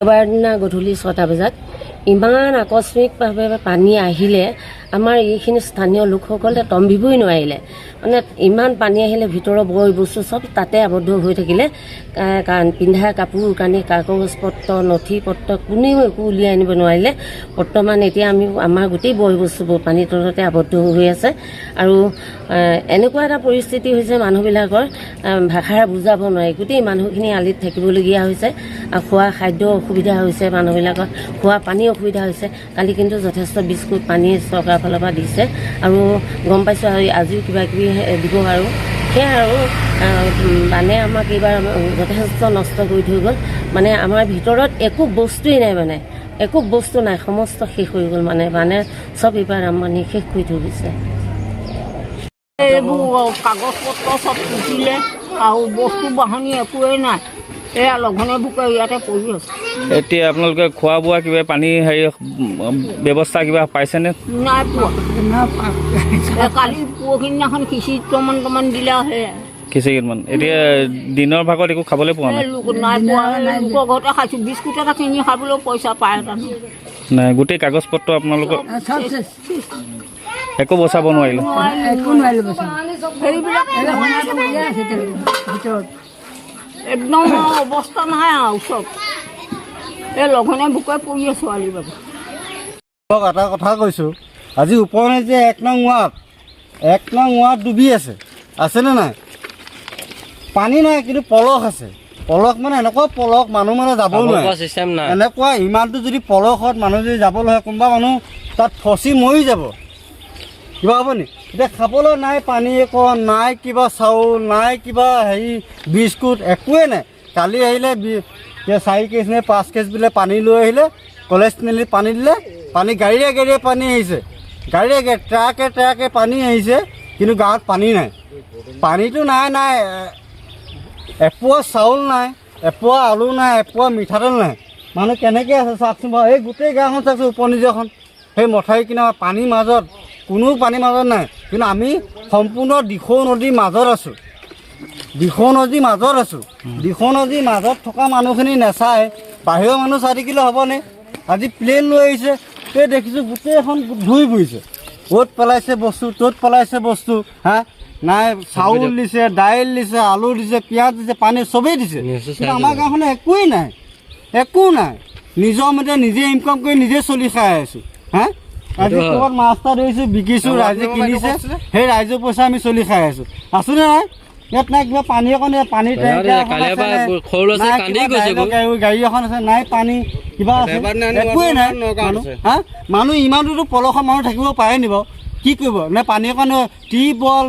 এবাৰ দিনা গধূলি 6টা বজাত ইমান আকস্মিকভাৱে পানী আহিলে আমাৰ এইখিনি স্থানীয় লোকসকলে তম্বিবই নোৱাৰিলে। মানে ইমান পানী আহিলে ভিতৰৰ বয় বস্তু চব তাতে আবদ্ধ হৈ থাকিলে। পিন্ধা কাপোৰ কানি কাগজ পত্ৰ নথি পত্ৰ কোনেও একো উলিয়াই আনিব নোৱাৰিলে। বৰ্তমান এতিয়া আমাৰ গোটেই বয় বস্তুবোৰ পানীৰ তলতে আবদ্ধ হৈ আছে। আৰু এনেকুৱা এটা পৰিস্থিতি হৈছে মানুহবিলাকৰ ভাষাৰে বুজাব নোৱাৰি। গোটেই মানুহখিনি আলিত থাকিবলগীয়া হৈছে। খোৱা খাদ্য অসুবিধা হৈছে, মানুহবিলাকৰ খোৱা পানী অসুবিধা হৈছে। কালি কিন্তু যথেষ্ট বিস্কুট পানী চৰকাৰৰ ফালৰ পৰা দিছে আৰু গম পাইছোঁ আজিও কিবা কিবি দিব আৰু সেয়া আৰু মানে আমাক এইবাৰ যথেষ্ট নষ্ট কৰি থৈ গ'ল। মানে আমাৰ ভিতৰত একো বস্তুৱেই নাই, মানে একো বস্তু নাই, সমস্ত শেষ হৈ গ'ল। মানে চব এইবাৰ মানে শেষ কৰি থৈ গৈছে। এইবোৰ কাগজ পত্ৰ চব পুতিলে আৰু বস্তু বাহনি একোৱেই নাই। এয়া লঘনে বুকে ইয়াতে পৰি আছে। এতিয়া আপোনালোকে খোৱা বোৱা কিবা পানী ব্যৱস্থা কিবা পাইছেনে? নাই পোৱা। কালি পৰহি দিনাখন খিচিৰিমান দিলে সেয়াই খিচিৰিমান। এতিয়া দিনৰ ভাগত একো খাবলৈ পোৱা নাই? নাই পোৱা। লোকৰ ঘৰতে খাইছোঁ। বিস্কুট এটা কিনি খাবলৈও পইচা পায় এটা নাই। গোটেই কাগজ পত্ৰ আপোনালোকৰ একো বচাব নোৱাৰিলে? একদম অৱস্থা নাই আৰু চব এই লঘনে বুকে পৰি আছো। আলি বাবা এটা কথা কৈছোঁ, আজি ওপৰনে যে 1 নং ৱাৰ্ড ডুবি আছেনে নাই? পানী নাই কিন্তু পলস আছে। পলস মানে এনেকুৱা পলস মানুহ মানে যাব নোৱাৰে। এনেকুৱা ইমানটো যদি পলসত মানুহ যদি যাবলৈ হয়, কোনোবা মানুহ তাত ফচি মৰি যাব। কিবা হ'ব নি? এতিয়া খাবলৈ নাই পানী অকণ নাই, কিবা চাউল নাই, কিবা বিস্কুট একোৱেই নাই। কালি আহিলে 4 কেজ নে 5 কেজ বোলে পানী লৈ আহিলে, কলেজ তিনিআলিত পানী দিলে। পানী গাড়ীয়ে পানী আহিছে, ট্ৰাকে পানী আহিছে, কিন্তু গাঁৱত পানী নাই। পানীটো নাই এপোৱা চাউল নাই, এপোৱা আলু নাই, এপোৱা মিঠাতেল নাই। মানুহ কেনেকৈ আছে চাওকচোন বাৰু। এই গোটেই গাঁওখন চাওকচোন, উপনিজখন সেই মথাউৰি কিনাৰত পানীৰ মাজত, কোনো পানীৰ মাজত নাই। কিন্তু আমি সম্পূৰ্ণ দিখৌ নদীৰ মাজত আছোঁ। দিখৌ নদীৰ মাজত থকা মানুহখিনি নাচাই বাহিৰৰ মানুহ চাই থাকিলে হ'বনে? আজি প্লেন লৈ আহিছে, এই দেখিছোঁ গোটেইখন ধুই ফুৰিছে। অ'ত পেলাইছে বস্তু, ত'ত পেলাইছে বস্তু। নাই চাউল দিছে, দাইল দিছে, আলু দিছে, পিঁয়াজ দিছে, পানী চবেই দিছে। কিন্তু আমাৰ গাঁওখনে একো নাই। নিজৰ মতে নিজে ইনকাম কৰি নিজে চলি খাই আছোঁ। আজি ক'ৰবাত মাছ এটা ধৰিছোঁ, বিকিছোঁ, ৰাইজে কিনিছে, সেই ৰাইজৰ পইচা আমি চলি খাই আছোঁ। আছোনে নাই? ইয়াত নাই কিবা পানী অকণ, পানী গাড়ী এখন আছে, নাই পানী কিবা আছে, একোৱেই নাই। মানুহ ইমানটোতো পলসৰ মানুহ থাকিব পাৰে নি বাৰু? কি কৰিব? নে পানী অকণ টিউবৱেল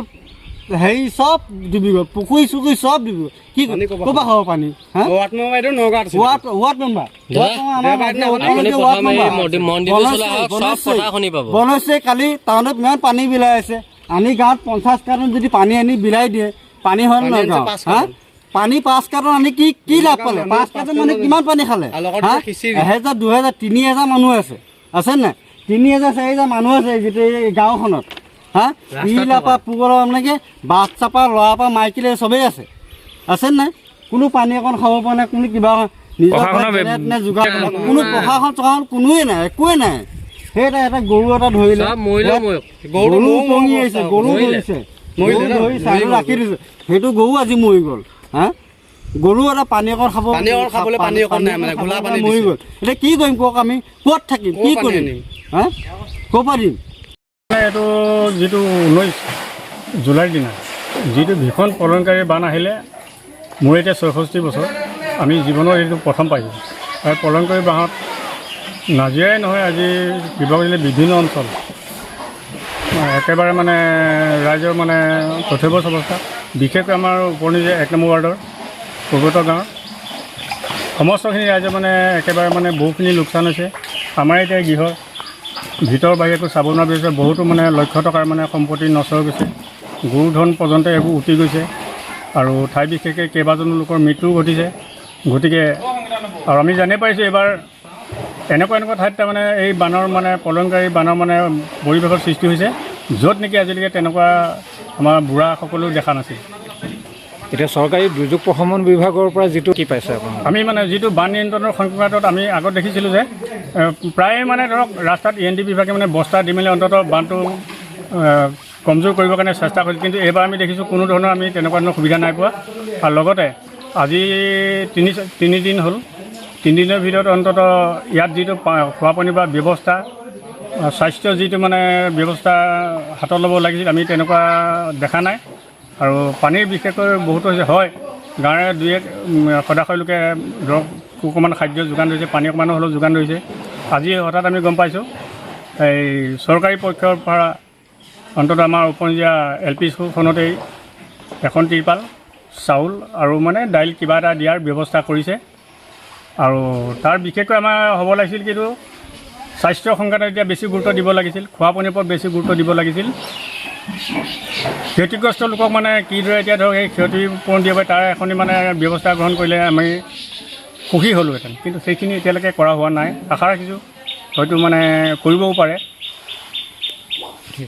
চব ডুবি গ'ল, পুখুৰী চুখুৰী চব ডুবি গ'ল। কি ক'ৰ পৰা খাব পানী? বনৈছে কালি টাউনত ইমান পানী বিলাই আছে। আনি গাঁৱত 50 কাৰ্টন যদি পানী আনি বিলাই দিয়ে, পানী হয় নহয় গাঁৱত? পানী 5 কাৰ্টন আনি কি লাভ পালে? 5 কাৰ্টন মানে কিমান পানী খালে? 1000, 2000, 3000 মানুহ আছে নাই? 3000, 4000 মানুহ আছে গোটেই গাঁওখনত। পিলাৰ পৰা পোগলৰ মানে বাছ চাপা ল'ৰাৰ পৰা মাইকিলে চবেই আছে নাই? কোনো পানী অকণ খাব পৰা নাই, কোনো কিবা যোগাৰ কোনো প্ৰশাসন কোনোৱে নাই, একোৱেই নাই। সেই এটা গৰু এটা ধৰিলে, গৰু পঙি আহিছে, গৰু ধৰিছে, ধৰি চাইডত ৰাখি দিছে, সেইটো গৰু আজি মৰি গ'ল। গৰু এটা পানী অকণ মৰি গ'ল। এতিয়া কি কৰিম কওক? আমি ক'ত থাকিম, কি কৰিম? ক'ৰ পৰা দিম? এইটো যিটো 19 জুলাইৰ দিনা যিটো ভীষণ প্ৰলয়ংকাৰী বান আহিলে, মোৰ এতিয়া 64 বছৰ, আমি জীৱনৰ এইটো প্ৰথম পাইছোঁ। আৰু প্ৰলয়ংকাৰী বানত নাজিৰাই নহয়, আজি বিভাগ দিলে বিভিন্ন অঞ্চল একেবাৰে মানে ৰাইজৰ মানে তথ্যবচ অৱস্থা। বিশেষকৈ আমাৰ উপনিজে 1 নম্বৰ ৱাৰ্ডৰ পূৰ্বত গাঁৱৰ সমস্তখিনি ৰাইজৰ মানে একেবাৰে মানে বহুখিনি লোকচান হৈছে। আমাৰ এতিয়া গৃহৰ ভিতৰ বাহিৰে একো চাব নোৱাৰা গৈছে। বহুতো মানে লক্ষ টকাৰ মানে সম্পত্তি নষ্ট হৈ গৈছে। গৰু ধন পৰ্যন্ত এইবোৰ উটি গৈছে আৰু ঠাই বিশেষকৈ কেইবাজনো লোকৰ মৃত্যুও ঘটিছে। গতিকে আৰু আমি জানি পাইছোঁ এইবাৰ এনেকুৱা ঠাইত তাৰমানে এই বানৰ মানে প্ৰলয়ংকাৰী বানৰ মানে পৰিৱেশৰ সৃষ্টি হৈছে, য'ত নেকি আজিলৈকে তেনেকুৱা আমাৰ বুঢ়াসকলেও দেখা নাছিল। এতিয়া চৰকাৰী দুৰ্যোগ প্ৰশমন বিভাগৰ পৰা যিটো কি পাইছে আপুনি? আমি মানে যিটো বান নিয়ন্ত্ৰণৰ সংক্ৰান্তত আমি আগত দেখিছিলোঁ যে প্ৰায়ে মানে ধৰক ৰাস্তাত END বিভাগে মানে বস্তা দি মেলি অন্ততঃ বানটো কমজোৰ কৰিবৰ কাৰণে চেষ্টা কৰিছিল, কিন্তু এইবাৰ আমি দেখিছোঁ কোনো ধৰণৰ আমি তেনেকুৱা ধৰণৰ সুবিধা নাই পোৱা। আৰু লগতে আজি তিনিদিন হ'ল, 3 দিনৰ ভিতৰত অন্ততঃ ইয়াত যিটো খোৱা পানীৰ বা ব্যৱস্থা, স্বাস্থ্য যিটো মানে ব্যৱস্থা হাতত ল'ব লাগিছিল, আমি তেনেকুৱা দেখা নাই। আৰু পানীৰ বিশেষকৈ বহুতো হৈছে, হয় গাঁৱৰে 2-1 সদাশয় লোকে ধৰক অকণমান খাদ্য যোগান ধৰিছে, পানী অকণমানো হ'লেও যোগান ধৰিছে। আজি হঠাৎ আমি গম পাইছোঁ এই চৰকাৰী পক্ষৰ পৰা অন্ততঃ আমাৰ উপনজীয়া LP স্কুলখনতেই এখন তিৰপাল, চাউল আৰু মানে দাইল কিবা এটা দিয়াৰ ব্যৱস্থা কৰিছে। আৰু তাৰ বিশেষকৈ আমাৰ হ'ব লাগিছিল, কিন্তু স্বাস্থ্যৰ সংক্ৰান্তত এতিয়া বেছি গুৰুত্ব দিব লাগিছিল, খোৱা পানীৰ ওপৰত বেছি গুৰুত্ব দিব লাগিছিল। ক্ষতিগ্ৰস্ত লোকক মানে কিদৰে এতিয়া ধৰক সেই ক্ষতিপূৰণ দিব তাৰ এখনি মানে ব্যৱস্থা গ্ৰহণ কৰিলে আমি সুখী হ'লোহেঁতেন, কিন্তু সেইখিনি এতিয়ালৈকে কৰা হোৱা নাই। আশা ৰাখিছোঁ হয়তো মানে কৰিবও পাৰে।